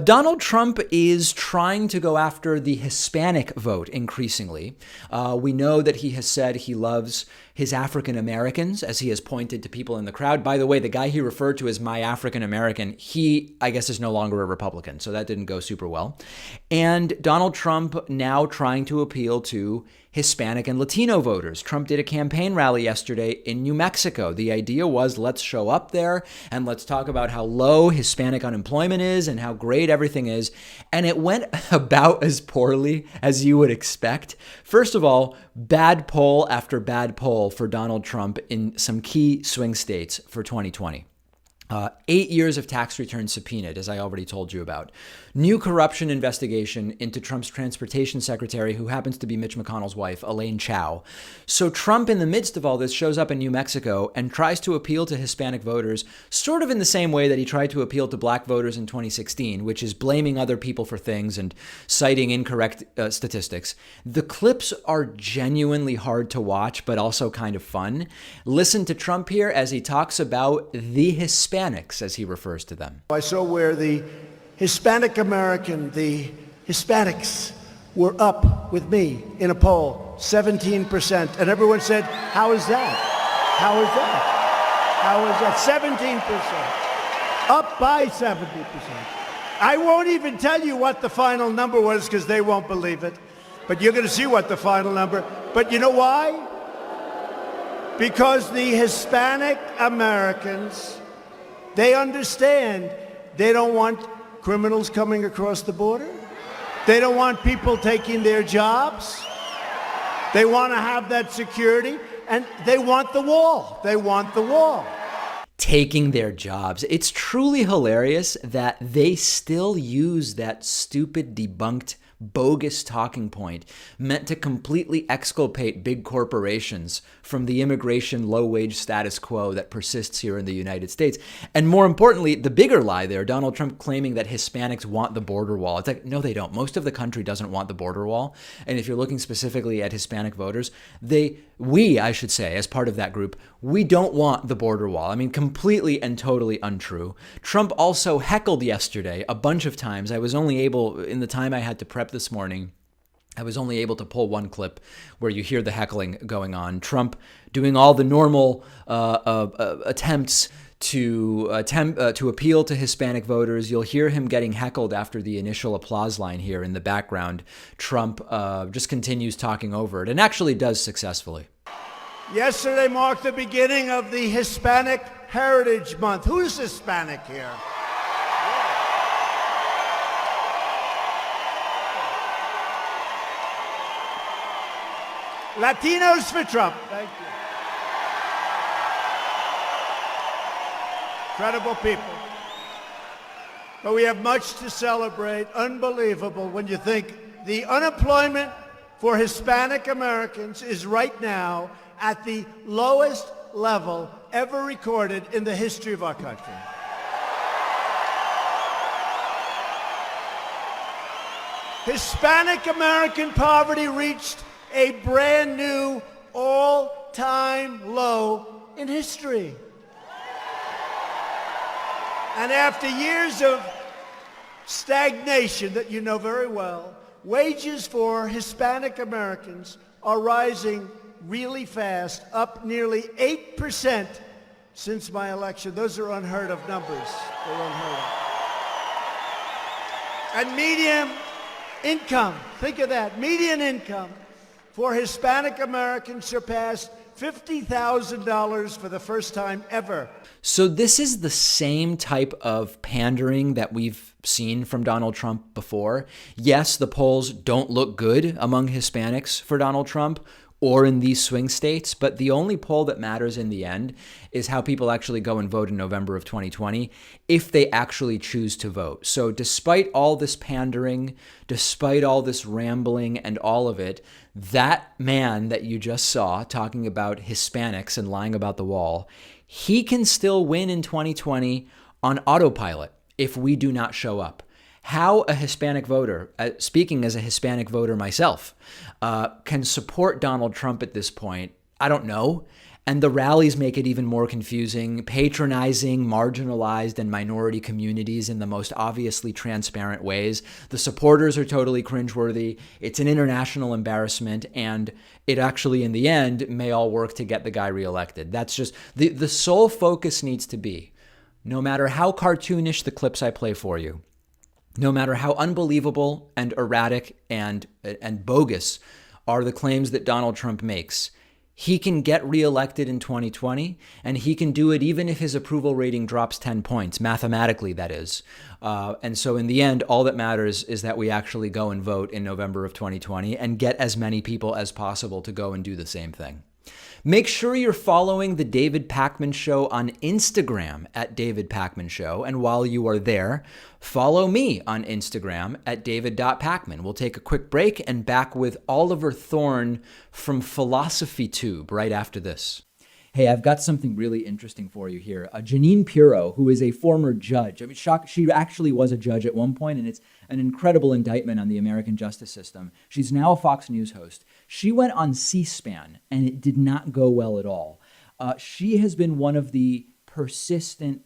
Donald Trump is trying to go after the Hispanic vote increasingly. We know that he has said he loves his African Americans, as he has pointed to people in the crowd. By the way, the guy he referred to as my African American, he, I guess, is no longer a Republican, so that didn't go super well. And Donald Trump now trying to appeal to Hispanic and Latino voters. Trump did a campaign rally yesterday in New Mexico. The idea was, let's show up there and let's talk about how low Hispanic unemployment is and how great everything is. And it went about as poorly as you would expect. First of all, bad poll after bad poll for Donald Trump in some key swing states for 2020. 8 years of tax returns subpoenaed, as I already told you about. New corruption investigation into Trump's transportation secretary, who happens to be Mitch McConnell's wife, Elaine Chao. So Trump, in the midst of all this, shows up in New Mexico and tries to appeal to Hispanic voters, sort of in the same way that he tried to appeal to black voters in 2016, which is blaming other people for things and citing incorrect statistics. The clips are genuinely hard to watch, but also kind of fun. Listen to Trump here as he talks about the Hispanics, as he refers to them. I saw where the Hispanic American, the Hispanics, were up with me in a poll, 17%. And everyone said, how is that? How is that? How is that? 17%. Up by 70%. I won't even tell you what the final number was because they won't believe it. But you're going to see what the final number. But you know why? Because the Hispanic Americans, they understand they don't want criminals coming across the border. They don't want people taking their jobs. They want to have that security, and they want the wall. They want the wall. Taking their jobs. It's truly hilarious that they still use that stupid, debunked, bogus talking point meant to completely exculpate big corporations from the immigration low-wage status quo that persists here in the United States. And more importantly, the bigger lie there, Donald Trump claiming that Hispanics want the border wall. It's like, no, they don't. Most of the country doesn't want the border wall. And if you're looking specifically at Hispanic voters, we, I should say, as part of that group, we don't want the border wall. I mean, completely and totally untrue. Trump also heckled yesterday a bunch of times. I was only able, in the time I had to prep this morning, I was only able to pull one clip where you hear the heckling going on. Trump doing all the normal attempts to appeal to Hispanic voters. You'll hear him getting heckled after the initial applause line here in the background. Trump just continues talking over it and actually does successfully. Yesterday marked the beginning of the Hispanic Heritage Month. Who's Hispanic here? Latinos for Trump. Thank you. Incredible people. But we have much to celebrate. Unbelievable when you think the unemployment for Hispanic Americans is right now at the lowest level ever recorded in the history of our country. Hispanic American poverty reached a brand new all-time low in history. And after years of stagnation that you know very well, wages for Hispanic Americans are rising really fast, up nearly 8% since my election. Those are unheard of numbers. They're unheard of. And median income, think of that, median income for Hispanic Americans surpassed $50,000 for the first time ever. So this is the same type of pandering that we've seen from Donald Trump before. Yes, the polls don't look good among Hispanics for Donald Trump or in these swing states, but the only poll that matters in the end is how people actually go and vote in November of 2020, if they actually choose to vote. So despite all this pandering, despite all this rambling and all of it, that man that you just saw talking about Hispanics and lying about the wall, he can still win in 2020 on autopilot if we do not show up. How a Hispanic voter, speaking as a Hispanic voter myself, can support Donald Trump at this point, I don't know. And the rallies make it even more confusing, patronizing marginalized and minority communities in the most obviously transparent ways. The supporters are totally cringeworthy. It's an international embarrassment, and it actually, in the end, may all work to get the guy reelected. That's just the sole focus needs to be, no matter how cartoonish the clips I play for you, no matter how unbelievable and erratic and bogus are the claims that Donald Trump makes, he can get reelected in 2020, and he can do it even if his approval rating drops 10 points, mathematically, that is. And so in the end, all that matters is that we actually go and vote in November of 2020 and get as many people as possible to go and do the same thing. Make sure you're following The David Pakman Show on Instagram at David Pakman Show. And while you are there, follow me on Instagram at david.pakman. We'll take a quick break and back with Oliver Thorne from Philosophy Tube right after this. Hey, I've got something really interesting for you here. Jeanine Pirro, who is a former judge. I mean, she actually was a judge at one point, and it's an incredible indictment on the American justice system. She's now a Fox News host. She went on C-SPAN, and it did not go well at all. She has been one of the persistent,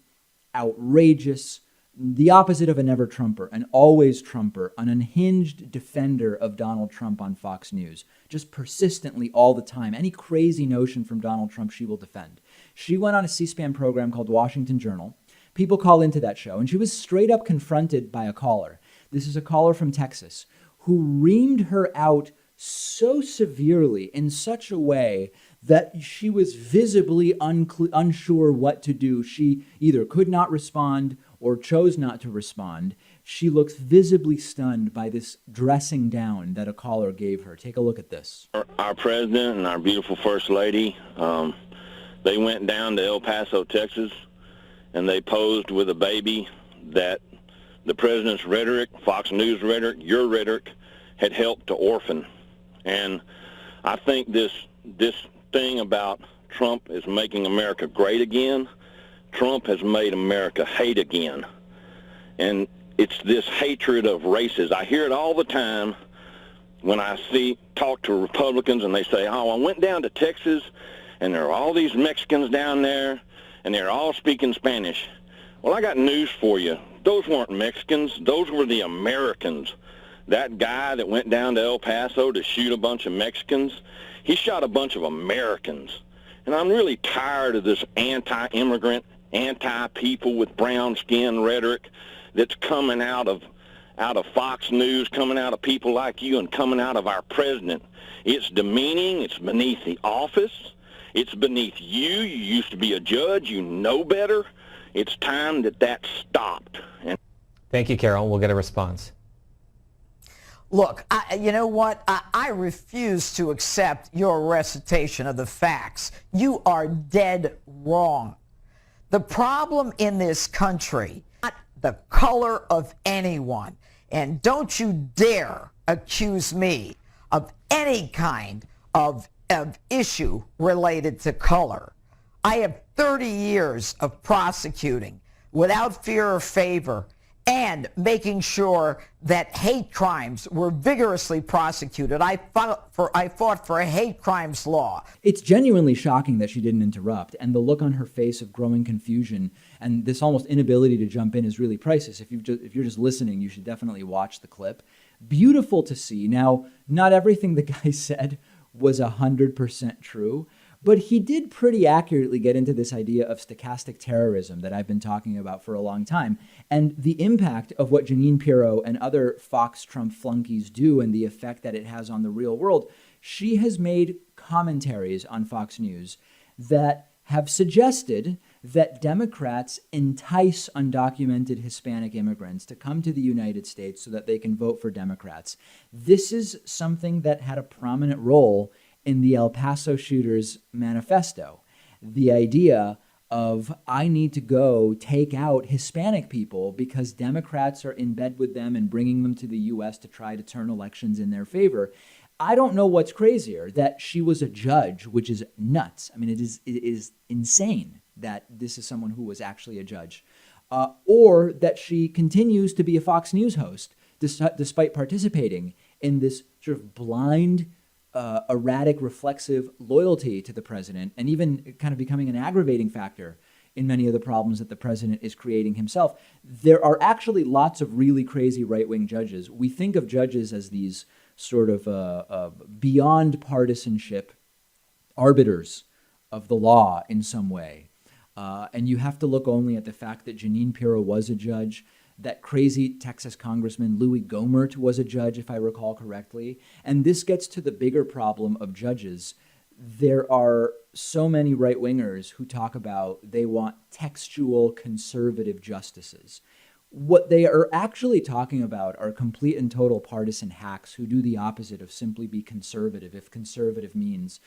outrageous, the opposite of a never Trumper, an always Trumper, an unhinged defender of Donald Trump on Fox News, just persistently all the time. Any crazy notion from Donald Trump, she will defend. She went on a C-SPAN program called Washington Journal. People call into that show, and she was straight up confronted by a caller. This is a caller from Texas who reamed her out so severely in such a way that she was visibly unsure what to do. She either could not respond or chose not to respond. She looks visibly stunned by this dressing down that a caller gave her. Take a look at this. Our president and our beautiful first lady, they went down to El Paso, Texas, and they posed with a baby that the president's rhetoric, Fox News rhetoric, your rhetoric, had helped to orphan. And I think this thing about Trump is making America great again. Trump has made America hate again. And it's this hatred of races. I hear it all the time when I talk to Republicans, and they say, oh, I went down to Texas, and there are all these Mexicans down there, and they're all speaking Spanish. Well, I got news for you. Those weren't Mexicans. Those were the Americans. That guy that went down to El Paso to shoot a bunch of Mexicans, he shot a bunch of Americans. And I'm really tired of this anti-immigrant, anti-people with brown skin rhetoric that's coming out of Fox News, coming out of people like you, and coming out of our president. It's demeaning. It's beneath the office. It's beneath you. You used to be a judge. You know better. It's time that stopped. Thank you, Carol. We'll get a response. Look, you know what? I refuse to accept your recitation of the facts. You are dead wrong. The problem in this country, not the color of anyone, and don't you dare accuse me of any kind of issue related to color. I have 30 years of prosecuting without fear or favor and making sure that hate crimes were vigorously prosecuted. I fought for a hate crimes law. It's genuinely shocking that she didn't interrupt, and the look on her face of growing confusion and this almost inability to jump in is really priceless. If you're just listening, you should definitely watch the clip. Beautiful to see. Now, not everything the guy said was 100% true, but he did pretty accurately get into this idea of stochastic terrorism that I've been talking about for a long time, and the impact of what Jeanine Pirro and other Fox Trump flunkies do and the effect that it has on the real world. She has made commentaries on Fox News that have suggested that Democrats entice undocumented Hispanic immigrants to come to the United States so that they can vote for Democrats. This is something that had a prominent role in the El Paso shooters manifesto. The idea of, I need to go take out Hispanic people because Democrats are in bed with them and bringing them to the U.S. to try to turn elections in their favor. I don't know what's crazier, that she was a judge, which is nuts. I mean, it is insane that this is someone who was actually a judge, or that she continues to be a Fox News host despite participating in this sort of blind erratic, reflexive loyalty to the president, and even kind of becoming an aggravating factor in many of the problems that the president is creating himself. There are actually lots of really crazy right-wing judges. We think of judges as these sort of beyond partisanship arbiters of the law in some way. And you have to look only at the fact that Jeanine Pirro was a judge, that crazy Texas Congressman Louis Gohmert was a judge, if I recall correctly. And this gets to the bigger problem of judges. There are so many right-wingers who talk about they want textual conservative justices. What they are actually talking about are complete and total partisan hacks who do the opposite of simply be conservative, if conservative means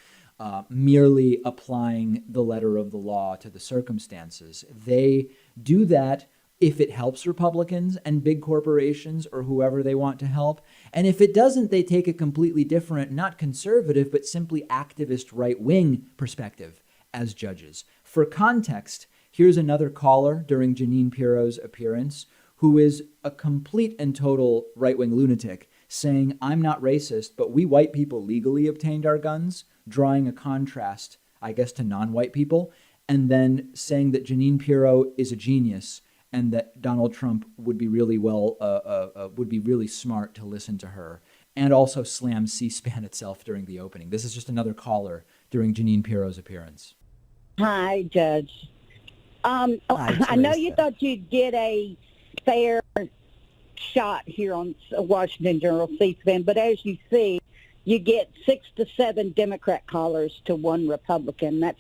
merely applying the letter of the law to the circumstances. They do that if it helps Republicans and big corporations or whoever they want to help. And if it doesn't, they take a completely different, not conservative, but simply activist right-wing perspective as judges. For context, here's another caller during Jeanine Pirro's appearance who is a complete and total right-wing lunatic saying, I'm not racist, but we white people legally obtained our guns, drawing a contrast, I guess, to non-white people, and then saying that Jeanine Pirro is a genius and that Donald Trump would be really smart to listen to her, and also slam C-SPAN itself during the opening. This is just another caller during Jeanine Pirro's appearance. Hi, Judge. I know you thought you'd get a fair shot here on Washington Journal C-SPAN, but as you see, you get 6 to 7 Democrat callers to 1 Republican. That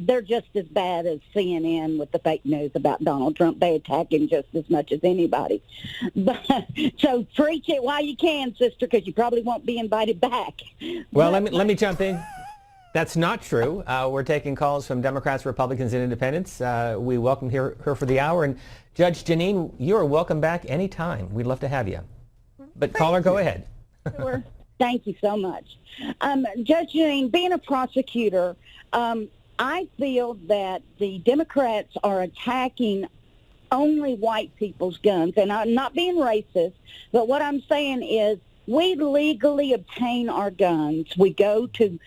they're just as bad as CNN with the fake news about Donald Trump. They attack him just as much as anybody. But, so preach it while you can, sister, because you probably won't be invited back. Well, let me jump in. That's not true. We're taking calls from Democrats, Republicans, and Independents. We welcome her for the hour. And Judge Jeanine, you are welcome back anytime. We'd love to have you. But caller, go ahead. Sure. Thank you so much. Judge Jeanine, being a prosecutor, I feel that the Democrats are attacking only white people's guns. And I'm not being racist, but what I'm saying is we legally obtain our guns. We go to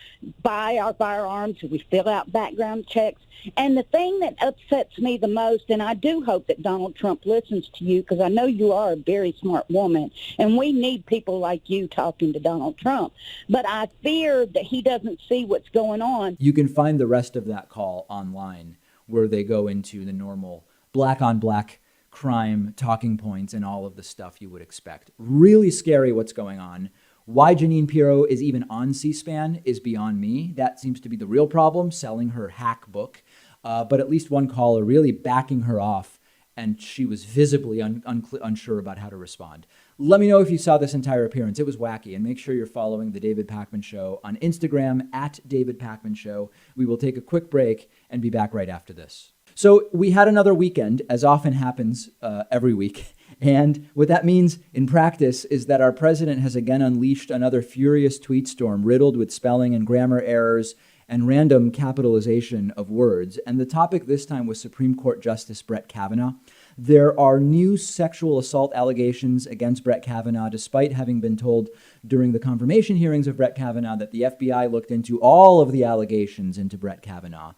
buy our firearms. We fill out background checks. And the thing that upsets me the most, and I do hope that Donald Trump listens to you because I know you are a very smart woman, and we need people like you talking to Donald Trump. But I fear that he doesn't see what's going on. You can find the rest of that call online where they go into the normal black-on-black crime talking points and all of the stuff you would expect. Really scary what's going on. Why Jeanine Pirro is even on C-SPAN is beyond me. That seems to be the real problem, selling her hack book. But at least one caller really backing her off, and she was visibly unsure about how to respond. Let me know if you saw this entire appearance. It was wacky, and make sure you're following The David Pakman Show on Instagram, @David Pakman Show. We will take a quick break and be back right after this. So we had another weekend, as often happens every week. And what that means in practice is that our president has again unleashed another furious tweet storm riddled with spelling and grammar errors and random capitalization of words. And the topic this time was Supreme Court Justice Brett Kavanaugh. There are new sexual assault allegations against Brett Kavanaugh, despite having been told during the confirmation hearings of Brett Kavanaugh that the FBI looked into all of the allegations into Brett Kavanaugh.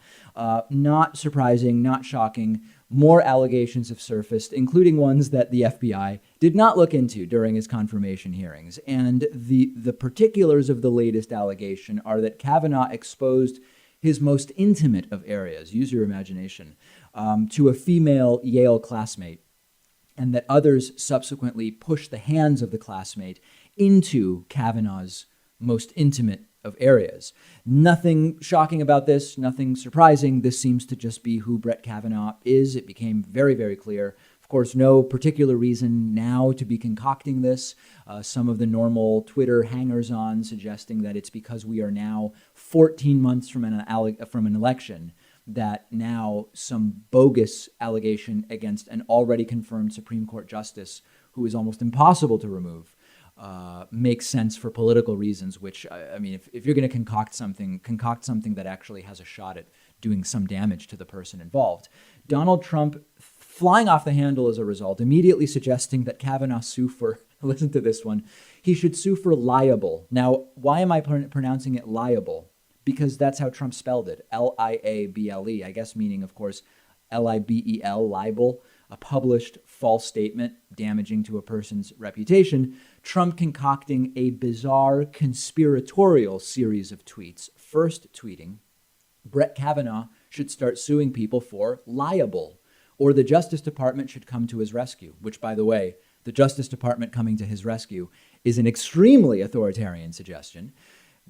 Not surprising, not shocking. More allegations have surfaced, including ones that the FBI did not look into during his confirmation hearings. And the particulars of the latest allegation are that Kavanaugh exposed his most intimate of areas, use your imagination, to a female Yale classmate, and that others subsequently pushed the hands of the classmate into Kavanaugh's most intimate of areas. Nothing shocking about this, nothing surprising. This seems to just be who Brett Kavanaugh is. It became very, very clear. Of course, no particular reason now to be concocting this. Some of the normal Twitter hangers-on suggesting that it's because we are now 14 months from an election that now some bogus allegation against an already confirmed Supreme Court justice who is almost impossible to remove makes sense for political reasons, which, I mean, if you're going to concoct something that actually has a shot at doing some damage to the person involved. Donald Trump flying off the handle as a result, immediately suggesting that Kavanaugh sue for, listen to this one, he should sue for liable. Now, why am I pronouncing it liable? Because that's how Trump spelled it, L-I-A-B-L-E, I guess meaning, of course, L-I-B-E-L, libel, a published false statement damaging to a person's reputation. Trump concocting a bizarre conspiratorial series of tweets. First tweeting, Brett Kavanaugh should start suing people for liable, or the Justice Department should come to his rescue, which, by the way, the Justice Department coming to his rescue is an extremely authoritarian suggestion.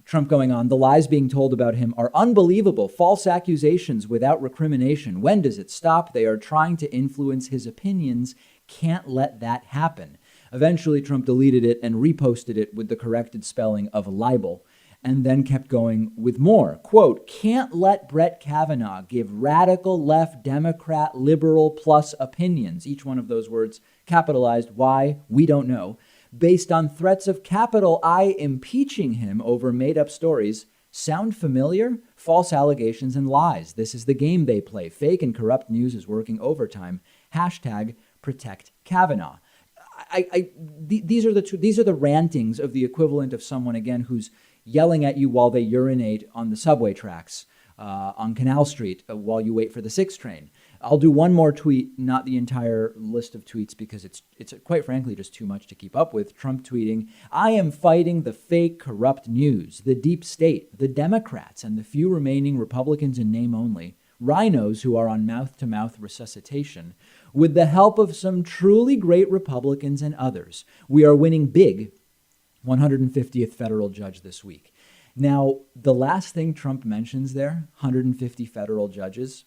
Trump going on, the lies being told about him are unbelievable, false accusations without recrimination. When does it stop? They are trying to influence his opinions. Can't let that happen. Eventually, Trump deleted it and reposted it with the corrected spelling of libel, and then kept going with more. Quote, can't let Brett Kavanaugh give radical left Democrat liberal plus opinions. Each one of those words capitalized. Why? We don't know. Based on threats of capital I impeaching him over made-up stories. Sound familiar? False allegations and lies. This is the game they play. Fake and corrupt news is working overtime. Hashtag protect Kavanaugh. These are the rantings of the equivalent of someone, again, who's yelling at you while they urinate on the subway tracks on Canal Street while you wait for the 6 train. I'll do one more tweet, not the entire list of tweets, because it's quite frankly just too much to keep up with. Trump tweeting, I am fighting the fake, corrupt news, the deep state, the Democrats, and the few remaining Republicans in name only, rhinos who are on mouth-to-mouth resuscitation. With the help of some truly great Republicans and others, we are winning big. 150th federal judge this week. Now, the last thing Trump mentions there, 150 federal judges,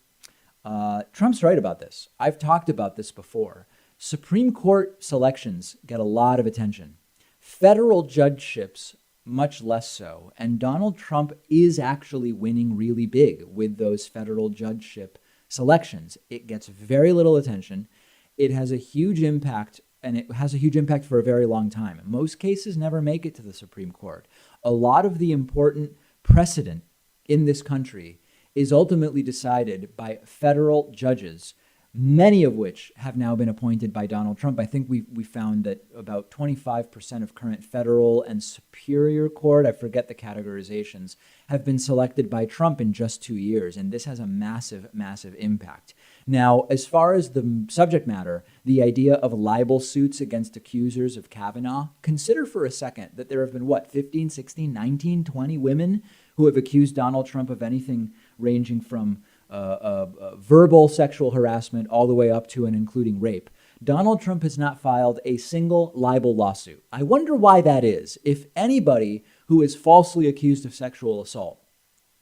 Trump's right about this. I've talked about this before. Supreme Court selections get a lot of attention. Federal judgeships, much less so. And Donald Trump is actually winning really big with those federal judgeship selections. It gets very little attention. It has a huge impact, and it has a huge impact for a very long time. Most cases never make it to the Supreme Court. A lot of the important precedent in this country is ultimately decided by federal judges, many of which have now been appointed by Donald Trump. I think we found that about 25% of current federal and superior court, I forget the categorizations, have been selected by Trump in just 2 years. And this has a massive, massive impact. Now, as far as the subject matter, the idea of libel suits against accusers of Kavanaugh, consider for a second that there have been, 15, 16, 19, 20 women who have accused Donald Trump of anything ranging from verbal sexual harassment all the way up to and including rape. Donald Trump has not filed a single libel lawsuit. I wonder why that is. If anybody who is falsely accused of sexual assault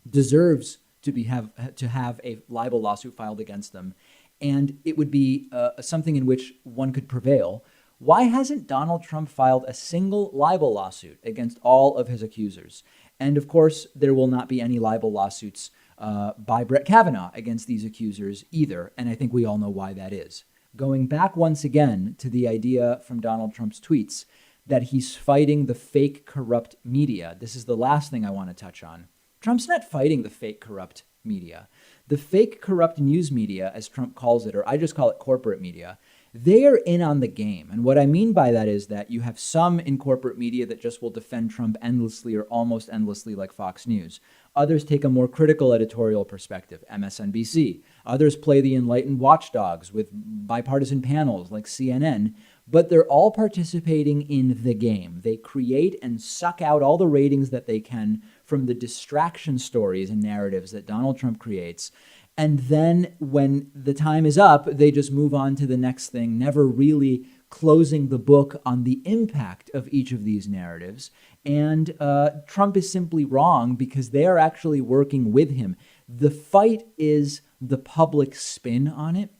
deserves to have a libel lawsuit filed against them, and it would be something in which one could prevail, why hasn't Donald Trump filed a single libel lawsuit against all of his accusers? And of course, there will not be any libel lawsuits by Brett Kavanaugh against these accusers either, and I think we all know why that is. Going back once again to the idea from Donald Trump's tweets that he's fighting the fake, corrupt media. This is the last thing I want to touch on. Trump's not fighting the fake, corrupt media. The fake, corrupt news media, as Trump calls it, or I just call it corporate media, they are in on the game. And what I mean by that is that you have some in corporate media that just will defend Trump endlessly or almost endlessly, like Fox News. Others take a more critical editorial perspective, MSNBC. Others play the enlightened watchdogs with bipartisan panels like CNN, but they're all participating in the game. They create and suck out all the ratings that they can from the distraction stories and narratives that Donald Trump creates. And then when the time is up, they just move on to the next thing, never really closing the book on the impact of each of these narratives. And Trump is simply wrong because they are actually working with him. The fight is the public spin on it,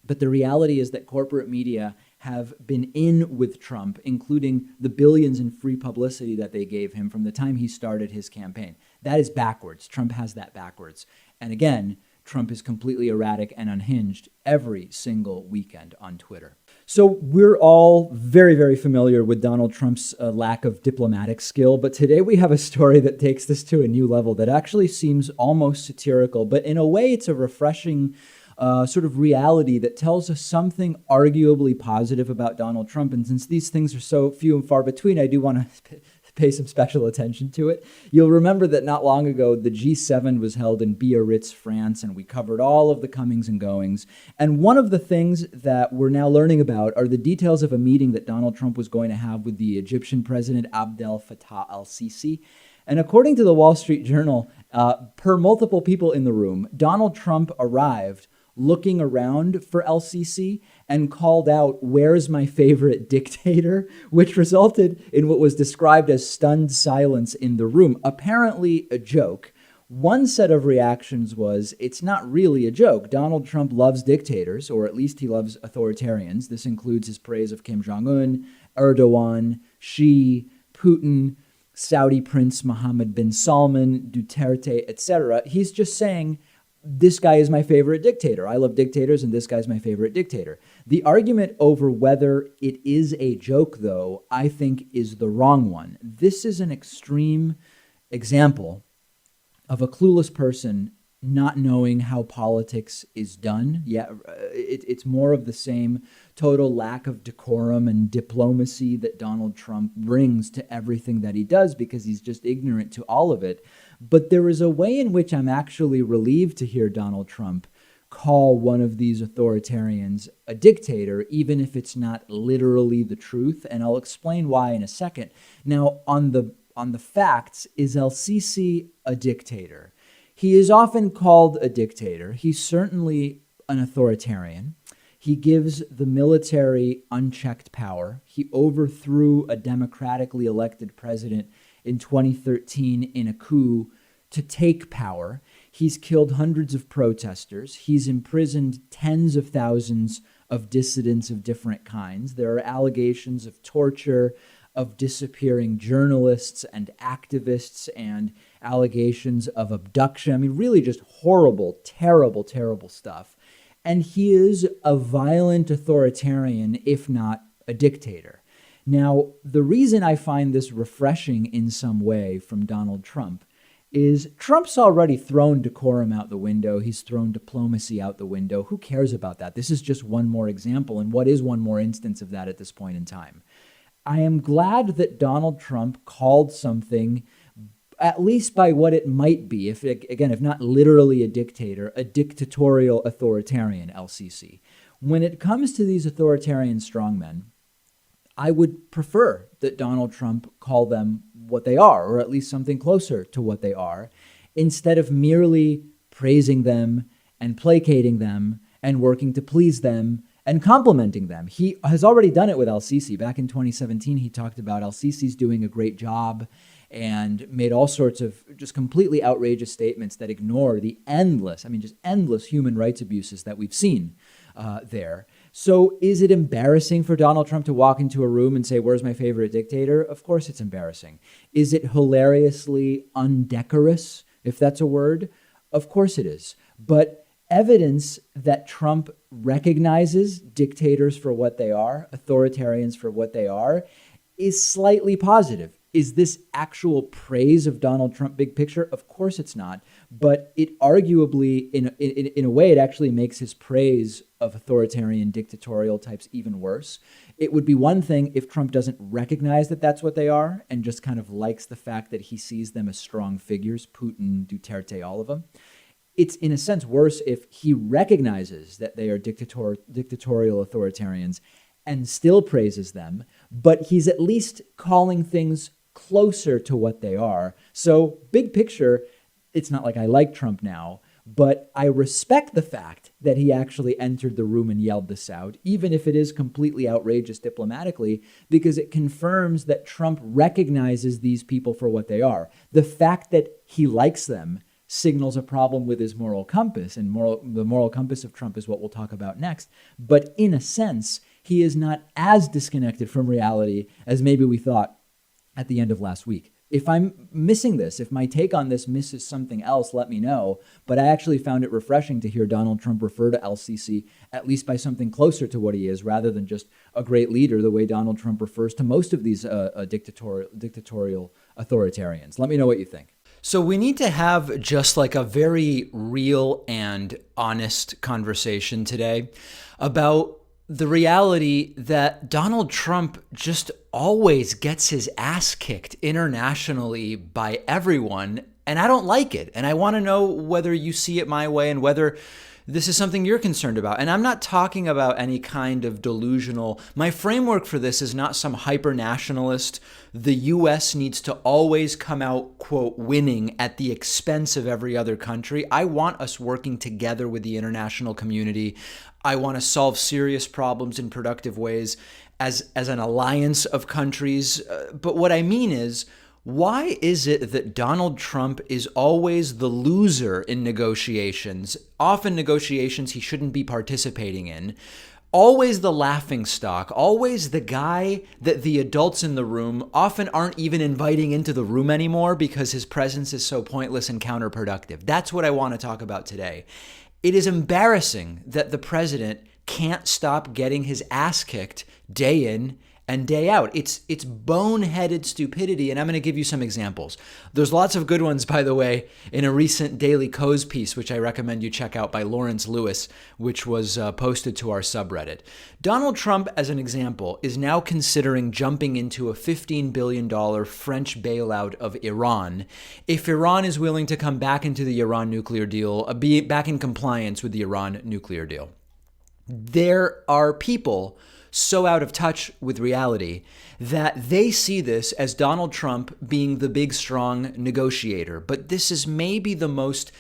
but the reality is that corporate media have been in with Trump, including the billions in free publicity that they gave him from the time he started his campaign. That is backwards. Trump has that backwards. And again, Trump is completely erratic and unhinged every single weekend on Twitter. So we're all very, very familiar with Donald Trump's lack of diplomatic skill, but today we have a story that takes this to a new level that actually seems almost satirical, but in a way it's a refreshing sort of reality that tells us something arguably positive about Donald Trump. And since these things are so few and far between, I do want to pay some special attention to it. You'll remember that not long ago, the G7 was held in Biarritz, France, and we covered all of the comings and goings. And one of the things that we're now learning about are the details of a meeting that Donald Trump was going to have with the Egyptian president, Abdel Fattah al-Sisi. And according to the Wall Street Journal, per multiple people in the room, Donald Trump arrived looking around for el-Sisi and called out, "Where's my favorite dictator?" which resulted in what was described as stunned silence in the room, apparently a joke. One set of reactions was, it's not really a joke. Donald Trump loves dictators, or at least he loves authoritarians. This includes his praise of Kim Jong-un, Erdogan, Xi, Putin, Saudi Prince Mohammed bin Salman, Duterte, etc. He's just saying, this guy is my favorite dictator. I love dictators, and this guy's my favorite dictator. The argument over whether it is a joke, though, I think is the wrong one. This is an extreme example of a clueless person not knowing how politics is done. Yeah, it's more of the same total lack of decorum and diplomacy that Donald Trump brings to everything that he does because he's just ignorant to all of it. But there is a way in which I'm actually relieved to hear Donald Trump call one of these authoritarians a dictator, even if it's not literally the truth. And I'll explain why in a second. Now, on the facts, is el-Sisi a dictator? He is often called a dictator. He's certainly an authoritarian. He gives the military unchecked power. He overthrew a democratically elected president in 2013 in a coup to take power. He's killed hundreds of protesters. He's imprisoned tens of thousands of dissidents of different kinds. There are allegations of torture, of disappearing journalists and activists, and allegations of abduction. I mean, really just horrible, terrible, terrible stuff. And he is a violent authoritarian, if not a dictator. Now, the reason I find this refreshing in some way from Donald Trump is Trump's already thrown decorum out the window. He's thrown diplomacy out the window. Who cares about that? This is just one more example. And what is one more instance of that at this point in time? I am glad that Donald Trump called something, at least by what it might be, if not literally a dictator, a dictatorial authoritarian, el-Sisi. When it comes to these authoritarian strongmen, I would prefer that Donald Trump call them what they are, or at least something closer to what they are, instead of merely praising them and placating them and working to please them and complimenting them. He has already done it with el-Sisi. Back in 2017, he talked about el-Sisi's doing a great job and made all sorts of just completely outrageous statements that ignore the endless human rights abuses that we've seen there. So is it embarrassing for Donald Trump to walk into a room and say, "Where's my favorite dictator?" Of course it's embarrassing. Is it hilariously undecorous, if that's a word? Of course it is. But evidence that Trump recognizes dictators for what they are, authoritarians for what they are, is slightly positive. Is this actual praise of Donald Trump big picture? Of course it's not. But it arguably, in a way, it actually makes his praise of authoritarian dictatorial types even worse. It would be one thing if Trump doesn't recognize that that's what they are and just kind of likes the fact that he sees them as strong figures, Putin, Duterte, all of them. It's in a sense worse if he recognizes that they are dictatorial authoritarians and still praises them, but he's at least calling things closer to what they are. So big picture, it's not like I like Trump now, but I respect the fact that he actually entered the room and yelled this out, even if it is completely outrageous diplomatically, because it confirms that Trump recognizes these people for what they are. The fact that he likes them signals a problem with his moral compass, and the moral compass of Trump is what we'll talk about next. But in a sense, he is not as disconnected from reality as maybe we thought at the end of last week. If I'm missing this, if my take on this misses something else, let me know. But I actually found it refreshing to hear Donald Trump refer to el-Sisi at least by something closer to what he is, rather than just a great leader, the way Donald Trump refers to most of these dictatorial authoritarians. Let me know what you think. So we need to have just like a very real and honest conversation today about the reality that Donald Trump just always gets his ass kicked internationally by everyone, and I don't like it. And I want to know whether you see it my way and whether this is something you're concerned about. And I'm not talking about any kind of delusional. My framework for this is not some hyper-nationalist. The U.S. needs to always come out, quote, winning at the expense of every other country. I want us working together with the international community. I want to solve serious problems in productive ways as an alliance of countries. But what I mean is, why is it that Donald Trump is always the loser in negotiations, often negotiations he shouldn't be participating in, always the laughingstock, always the guy that the adults in the room often aren't even inviting into the room anymore because his presence is so pointless and counterproductive? That's what I want to talk about today. It is embarrassing that the president can't stop getting his ass kicked day in and day out. It's boneheaded stupidity, and I'm going to give you some examples. There's lots of good ones, by the way, in a recent Daily Kos piece, which I recommend you check out, by Lawrence Lewis, which was posted to our subreddit. Donald Trump, as an example, is now considering jumping into a $15 billion French bailout of Iran if Iran is willing to come back into the Iran nuclear deal, be back in compliance with the Iran nuclear deal. There are people so out of touch with reality that they see this as Donald Trump being the big, strong negotiator. But this is maybe the most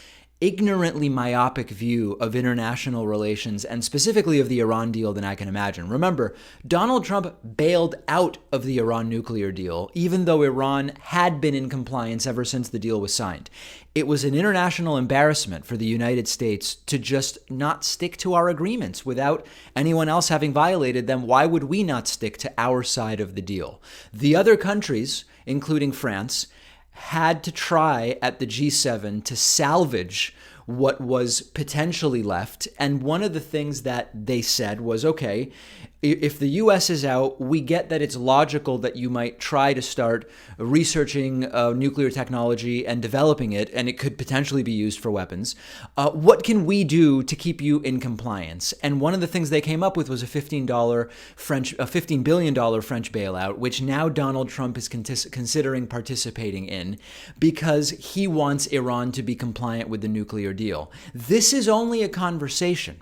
ignorantly myopic view of international relations, and specifically of the Iran deal, than I can imagine. Remember, Donald Trump bailed out of the Iran nuclear deal, even though Iran had been in compliance ever since the deal was signed. It was an international embarrassment for the United States to just not stick to our agreements without anyone else having violated them. Why would we not stick to our side of the deal? The other countries, including France, had to try at the G7 to salvage what was potentially left. And one of the things that they said was, okay, if the U.S. is out, we get that it's logical that you might try to start researching nuclear technology and developing it, and it could potentially be used for weapons. What can we do to keep you in compliance? And one of the things they came up with was a $15 billion French bailout, which now Donald Trump is considering participating in because he wants Iran to be compliant with the nuclear deal. This is only a conversation.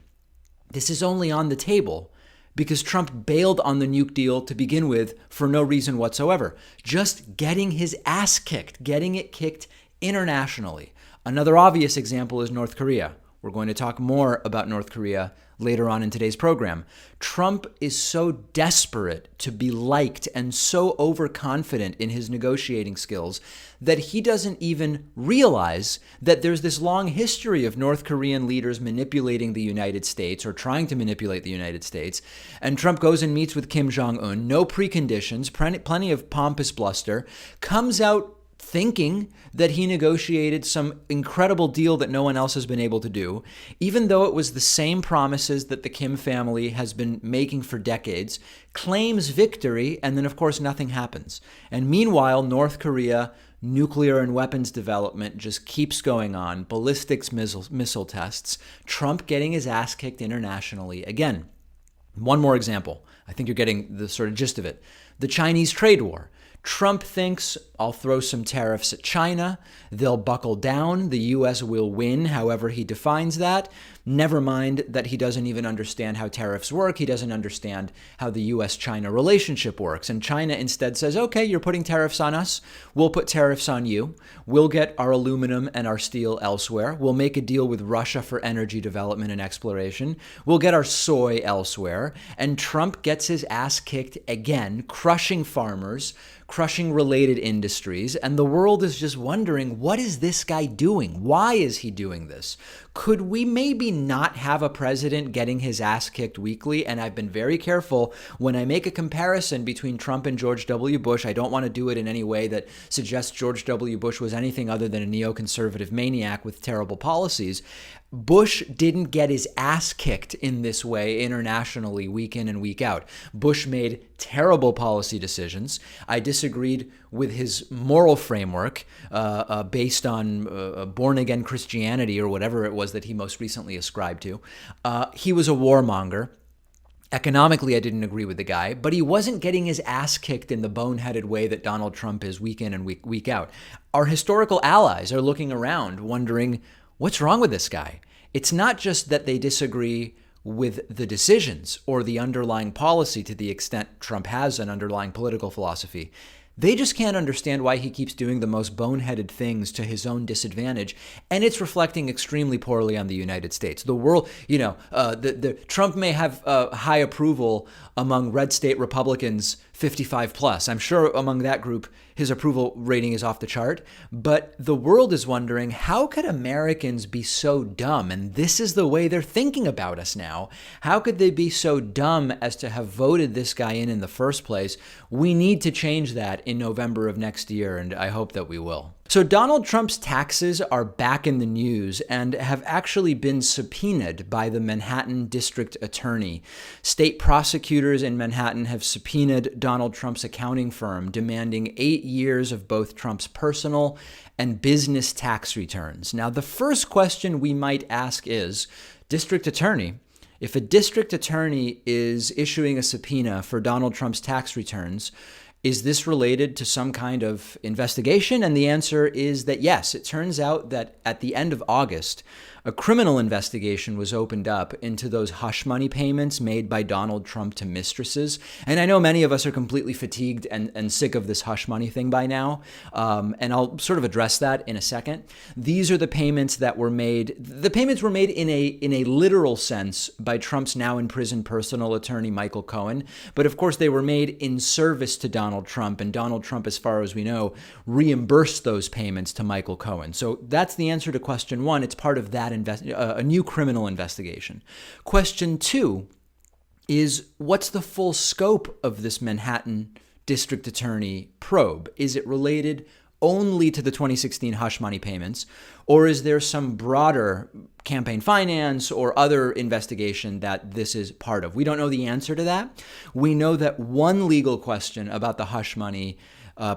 This is only on the table because Trump bailed on the nuke deal to begin with for no reason whatsoever. Just getting his ass kicked, getting it kicked internationally. Another obvious example is North Korea. We're going to talk more about North Korea later on in today's program. Trump is so desperate to be liked and so overconfident in his negotiating skills that he doesn't even realize that there's this long history of North Korean leaders manipulating the United States or trying to manipulate the United States. And Trump goes and meets with Kim Jong-un, no preconditions, plenty of pompous bluster, comes out thinking that he negotiated some incredible deal that no one else has been able to do, even though it was the same promises that the Kim family has been making for decades, claims victory, and then, of course, nothing happens. And meanwhile, North Korea, nuclear and weapons development just keeps going on, ballistics missile tests, Trump getting his ass kicked internationally again. One more example. I think you're getting the sort of gist of it. The Chinese trade war. Trump thinks, I'll throw some tariffs at China. They'll buckle down. The U.S. will win, however he defines that. Never mind that he doesn't even understand how tariffs work. He doesn't understand how the U.S.-China relationship works. And China instead says, okay, you're putting tariffs on us. We'll put tariffs on you. We'll get our aluminum and our steel elsewhere. We'll make a deal with Russia for energy development and exploration. We'll get our soy elsewhere. And Trump gets his ass kicked again, crushing farmers, crushing related industries, and the world is just wondering, what is this guy doing? Why is he doing this? Could we maybe not have a president getting his ass kicked weekly? And I've been very careful when I make a comparison between Trump and George W. Bush. I don't want to do it in any way that suggests George W. Bush was anything other than a neoconservative maniac with terrible policies. Bush didn't get his ass kicked in this way internationally week in and week out. Bush made terrible policy decisions. I disagreed with his moral framework based on born-again Christianity or whatever it was that he most recently ascribed to. He was a warmonger. Economically, I didn't agree with the guy, but he wasn't getting his ass kicked in the boneheaded way that Donald Trump is week in and week out. Our historical allies are looking around wondering, what's wrong with this guy? It's not just that they disagree with the decisions or the underlying policy to the extent Trump has an underlying political philosophy. They just can't understand why he keeps doing the most boneheaded things to his own disadvantage, and it's reflecting extremely poorly on the United States. The world, Trump may have high approval among red state Republicans 55 plus. I'm sure among that group, his approval rating is off the chart. But the world is wondering, how could Americans be so dumb? And this is the way they're thinking about us now. How could they be so dumb as to have voted this guy in the first place? We need to change that in November of next year, and I hope that we will. So Donald Trump's taxes are back in the news and have actually been subpoenaed by the Manhattan District Attorney. State prosecutors in Manhattan have subpoenaed Donald Trump's accounting firm, demanding 8 years of both Trump's personal and business tax returns. Now, the first question we might ask is, District Attorney, if a district attorney is issuing a subpoena for Donald Trump's tax returns, is this related to some kind of investigation? And the answer is that yes. It turns out that at the end of August, a criminal investigation was opened up into those hush money payments made by Donald Trump to mistresses. And I know many of us are completely fatigued and sick of this hush money thing by now. And I'll sort of address that in a second. These are the payments that were made. The payments were made in a literal sense by Trump's now in prison personal attorney, Michael Cohen. But of course, they were made in service to Donald Trump. And Donald Trump, as far as we know, reimbursed those payments to Michael Cohen. So that's the answer to question one. It's part of that a new criminal investigation. Question two is, what's the full scope of this Manhattan District Attorney probe? Is it related only to the 2016 hush money payments, or is there some broader campaign finance or other investigation that this is part of? We don't know the answer to that. We know that one legal question about the hush money,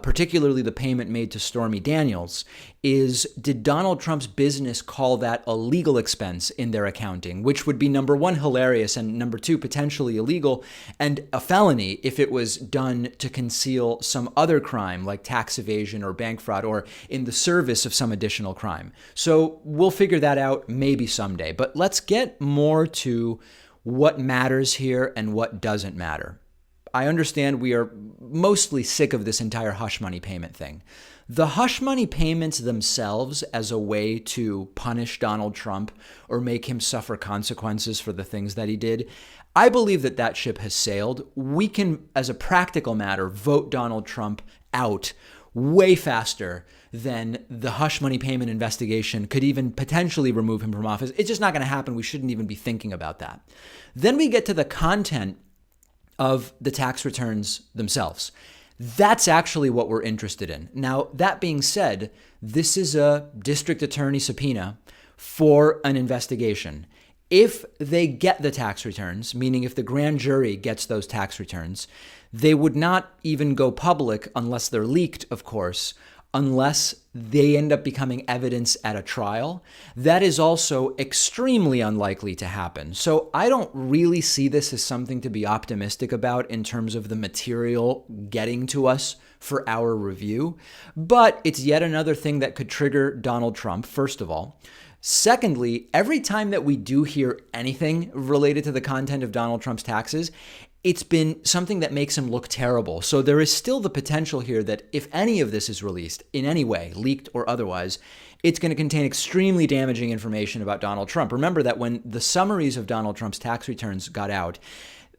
particularly the payment made to Stormy Daniels, is, did Donald Trump's business call that a legal expense in their accounting, which would be, number one, hilarious, and number two, potentially illegal, and a felony if it was done to conceal some other crime like tax evasion or bank fraud or in the service of some additional crime. So we'll figure that out maybe someday. But let's get more to what matters here and what doesn't matter. I understand we are mostly sick of this entire hush money payment thing. The hush money payments themselves as a way to punish Donald Trump or make him suffer consequences for the things that he did, I believe that that ship has sailed. We can, as a practical matter, vote Donald Trump out way faster than the hush money payment investigation could even potentially remove him from office. It's just not going to happen. We shouldn't even be thinking about that. Then we get to the content of the tax returns themselves. That's actually what we're interested in. Now, that being said, this is a district attorney subpoena for an investigation. If they get the tax returns, meaning if the grand jury gets those tax returns, they would not even go public unless they're leaked, of course, unless they end up becoming evidence at a trial. That is also extremely unlikely to happen. So I don't really see this as something to be optimistic about in terms of the material getting to us for our review. But it's yet another thing that could trigger Donald Trump, first of all. Secondly, every time that we do hear anything related to the content of Donald Trump's taxes, it's been something that makes him look terrible. So there is still the potential here that if any of this is released in any way, leaked or otherwise, it's going to contain extremely damaging information about Donald Trump. Remember that when the summaries of Donald Trump's tax returns got out,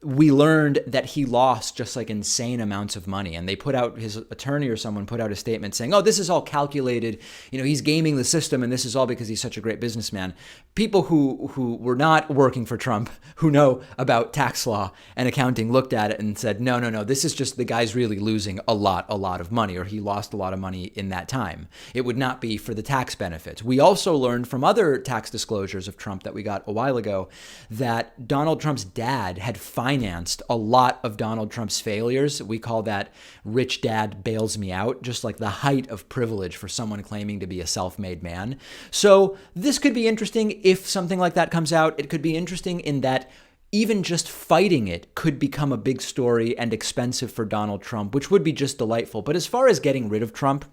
we learned that he lost just like insane amounts of money. And they put out, his attorney or someone put out a statement saying, oh, this is all calculated. He's gaming the system and this is all because he's such a great businessman. People who were not working for Trump, who know about tax law and accounting, looked at it and said, no, this is just the guy's really losing a lot of money, or he lost a lot of money in that time. It would not be for the tax benefits. We also learned from other tax disclosures of Trump that we got a while ago that Donald Trump's dad had financed a lot of Donald Trump's failures. We call that rich dad bails me out, just like the height of privilege for someone claiming to be a self-made man. So this could be interesting if something like that comes out. It could be interesting in that even just fighting it could become a big story and expensive for Donald Trump, which would be just delightful. But as far as getting rid of Trump,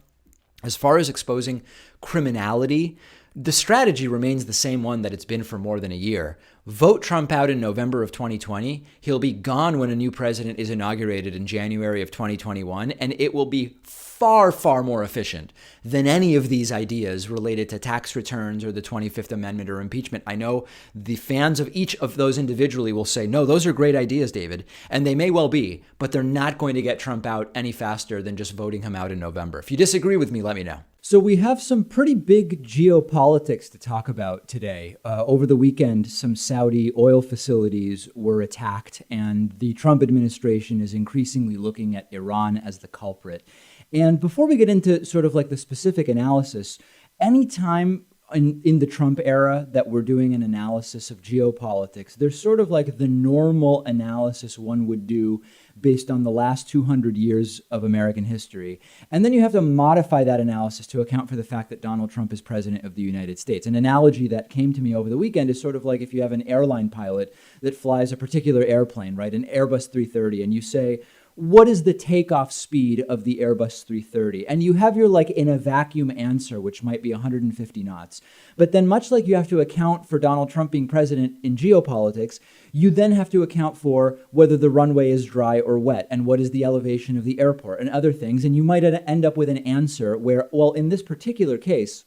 as far as exposing criminality, the strategy remains the same one that it's been for more than a year. Vote Trump out in November of 2020. He'll be gone when a new president is inaugurated in January of 2021, and it will be far more efficient than any of these ideas related to tax returns or the 25th Amendment or impeachment. I know the fans of each of those individually will say, no, those are great ideas, David, and they may well be, but they're not going to get Trump out any faster than just voting him out in November. If you disagree with me, let me know. So we have some pretty big geopolitics to talk about today. Over the weekend, some Saudi oil facilities were attacked, and the Trump administration is increasingly looking at Iran as the culprit. And before we get into sort of like the specific analysis, anytime in the Trump era that we're doing an analysis of geopolitics, there's sort of like the normal analysis one would do based on the last 200 years of American history. And then you have to modify that analysis to account for the fact that Donald Trump is president of the United States. An analogy that came to me over the weekend is sort of like if you have an airline pilot that flies a particular airplane, right, an Airbus 330, and you say, what is the takeoff speed of the Airbus 330? And you have your like in a vacuum answer, which might be 150 knots. But then much like you have to account for Donald Trump being president in geopolitics, you then have to account for whether the runway is dry or wet and what is the elevation of the airport and other things. And you might end up with an answer where, well, in this particular case,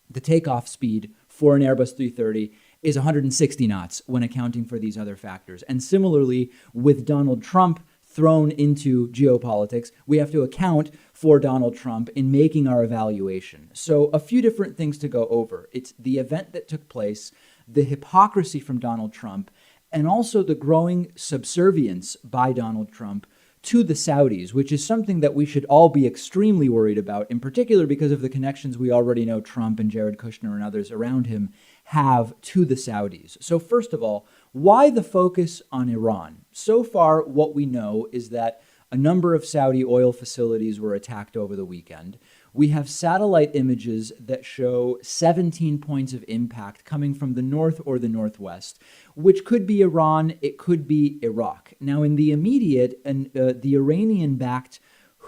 the takeoff speed for an Airbus 330 is 160 knots when accounting for these other factors. And similarly, with Donald Trump thrown into geopolitics, we have to account for Donald Trump in making our evaluation. So a few different things to go over. It's the event that took place, the hypocrisy from Donald Trump, and also the growing subservience by Donald Trump to the Saudis, which is something that we should all be extremely worried about, in particular because of the connections we already know Trump and Jared Kushner and others around him have to the Saudis. So first of all, why the focus on Iran? So far, what we know is that a number of Saudi oil facilities were attacked over the weekend. We have satellite images that show 17 points of impact coming from the north or the northwest, which could be Iran, it could be Iraq. Now, in the immediate, the Iranian-backed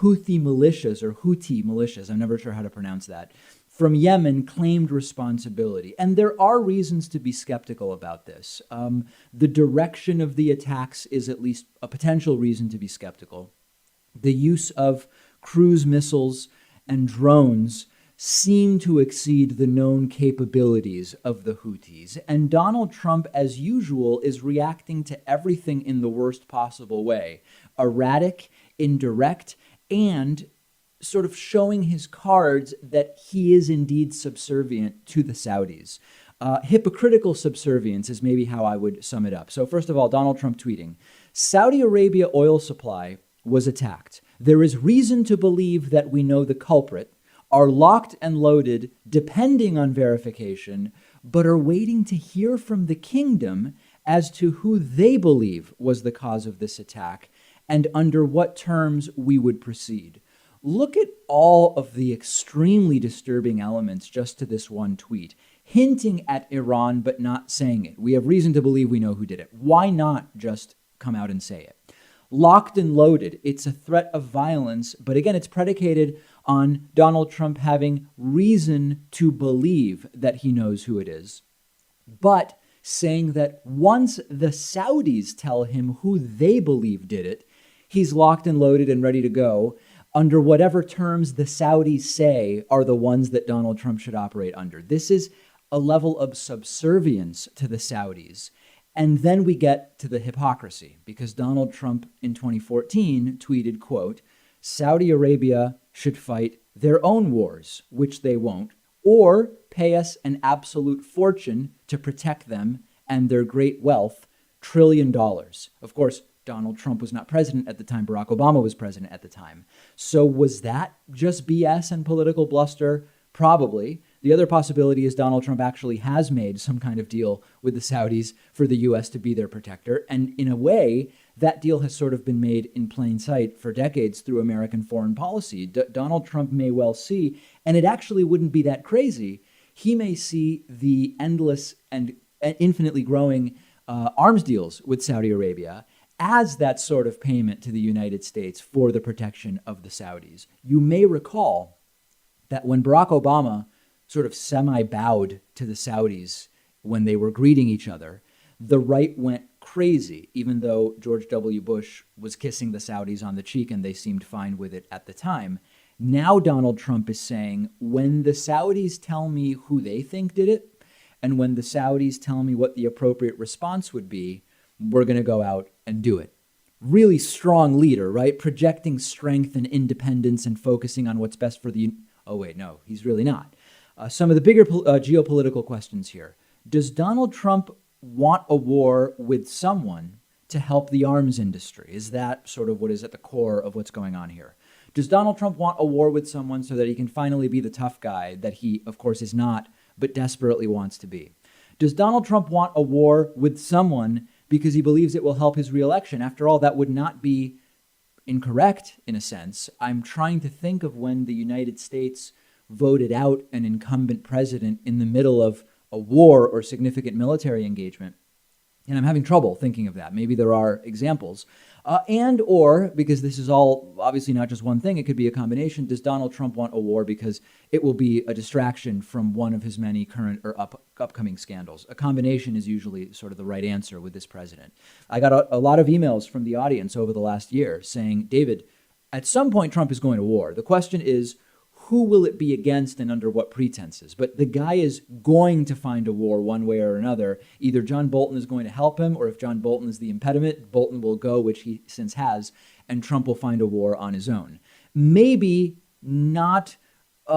Houthi militias, I'm never sure how to pronounce that, from Yemen claimed responsibility. And there are reasons to be skeptical about this. The direction of the attacks is at least a potential reason to be skeptical. The use of cruise missiles and drones seem to exceed the known capabilities of the Houthis. And Donald Trump, as usual, is reacting to everything in the worst possible way. Erratic, indirect, and sort of showing his cards that he is indeed subservient to the Saudis. Hypocritical subservience is maybe how I would sum it up. So first of all, Donald Trump tweeting, Saudi Arabia oil supply was attacked. There is reason to believe that we know the culprit, are locked and loaded depending on verification, but are waiting to hear from the kingdom as to who they believe was the cause of this attack and under what terms we would proceed. Look at all of the extremely disturbing elements just to this one tweet, hinting at Iran but not saying it. We have reason to believe we know who did it. Why not just come out and say it? Locked and loaded, it's a threat of violence, but again, it's predicated on Donald Trump having reason to believe that he knows who it is, but saying that once the Saudis tell him who they believe did it, he's locked and loaded and ready to go under whatever terms the Saudis say are the ones that Donald Trump should operate under. This is a level of subservience to the Saudis. And then we get to the hypocrisy, because Donald Trump in 2014 tweeted, quote, Saudi Arabia should fight their own wars, which they won't, or pay us an absolute fortune to protect them and their great wealth, $1 trillion. Of course, Donald Trump was not president at the time. Barack Obama was president at the time. So was that just BS and political bluster? Probably. The other possibility is Donald Trump actually has made some kind of deal with the Saudis for the U.S. to be their protector. And in a way, that deal has sort of been made in plain sight for decades through American foreign policy. Donald Trump may well see, and it actually wouldn't be that crazy, he may see the endless and infinitely growing arms deals with Saudi Arabia as that sort of payment to the United States for the protection of the Saudis. You may recall that when Barack Obama sort of semi-bowed to the Saudis when they were greeting each other, the right went crazy, even though George W. Bush was kissing the Saudis on the cheek and they seemed fine with it at the time. Now Donald Trump is saying, when the Saudis tell me who they think did it, and when the Saudis tell me what the appropriate response would be, we're going to go out and do it. Really strong leader, right? Projecting strength and independence and focusing on what's best for the... Oh, wait, no, he's really not. Some of the bigger geopolitical questions here. Does Donald Trump want a war with someone to help the arms industry? Is that sort of what is at the core of what's going on here? Does Donald Trump want a war with someone so that he can finally be the tough guy that he, of course, is not, but desperately wants to be? Does Donald Trump want a war with someone because he believes it will help his reelection? After all, that would not be incorrect in a sense. I'm trying to think of when the United States voted out an incumbent president in the middle of a war or significant military engagement. And I'm having trouble thinking of that. Maybe there are examples. And or, because this is all obviously not just one thing, it could be a combination. Does Donald Trump want a war because it will be a distraction from one of his many current or upcoming scandals? A combination is usually sort of the right answer with this president. I got a lot of emails from the audience over the last year saying, David, at some point Trump is going to war. The question is, who will it be against and under what pretenses? But the guy is going to find a war one way or another. Either John Bolton is going to help him, or if John Bolton is the impediment, Bolton will go, which he since has, and Trump will find a war on his own. Maybe not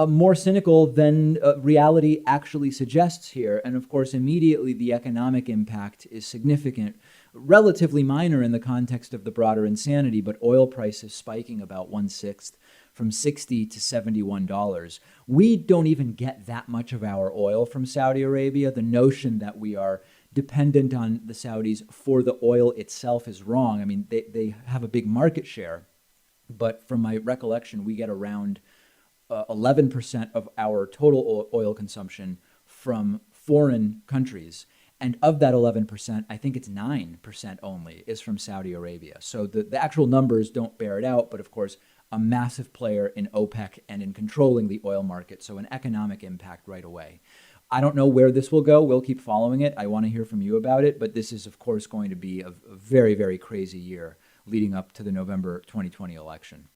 more cynical than reality actually suggests here. And of course, immediately the economic impact is significant, relatively minor in the context of the broader insanity, but oil prices spiking about 1/6 from $60 to $71. We don't even get that much of our oil from Saudi Arabia. The notion that we are dependent on the Saudis for the oil itself is wrong. I mean, they have a big market share, but from my recollection, we get around 11% of our total oil consumption from foreign countries. And of that 11%, I think it's 9% only is from Saudi Arabia. So the actual numbers don't bear it out, but of course, a massive player in OPEC and in controlling the oil market. So an economic impact right away. I don't know where this will go. We'll keep following it. I want to hear from you about it. But this is, of course, going to be a very, very crazy year leading up to the November 2020 election.